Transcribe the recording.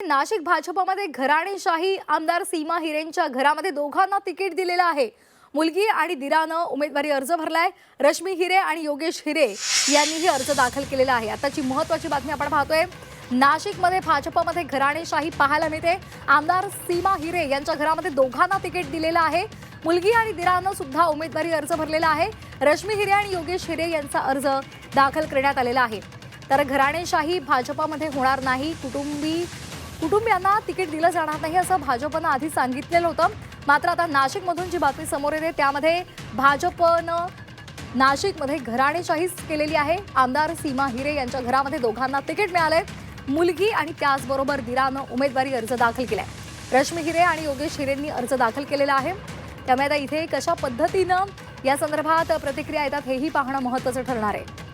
नाशिक भाजपमध्ये घराणेशाही आमदार सीमा हिरेंच्या घरामध्ये दोघांना तिकीट दिलेलं आहे। मुलगी आणि दिरानं उमेदवारी अर्ज भरलाय। रश्मी हिरे आणि योगेश हिरे यांनीही अर्ज दाखल केलेला आहे। आताची महत्त्वाची बातमी आपण पाहतोय। नाशिकमध्ये भाजपमध्ये घराणेशाही पाहायला मिळते। आमदार सीमा हिरे यांच्या घरामध्ये दोघांना तिकीट दिलेलं आहे। मुलगी आणि दिरानं सुद्धा उमेदवारी अर्ज भरलेला आहे। रश्मी हिरे आणि योगेश हिरे यांचा अर्ज दाखल करण्यात आलेला आहे। तर घराणेशाही भाजपमध्ये होणार नाही, कुटुंबियांना तिकीट दिलं जाणार नाही असं भाजपनं आधी सांगितलेलं होतं। मात्र आता नाशिकमधून जी बातमी समोर येते त्यामध्ये भाजपनं नाशिकमध्ये घराणेशाहीच केलेली आहे। आमदार सीमा हिरे यांच्या घरामध्ये दोघांना तिकीट मिळाले। मुलगी आणि त्याचबरोबर दिरानं उमेदवारी अर्ज दाखल केलाय। रश्मी हिरे आणि योगेश हिरेंनी अर्ज दाखल केलेला आहे। त्यामुळे आता इथे कशा पद्धतीनं या संदर्भात प्रतिक्रिया येतात हेही पाहणं महत्त्वाचं ठरणार आहे।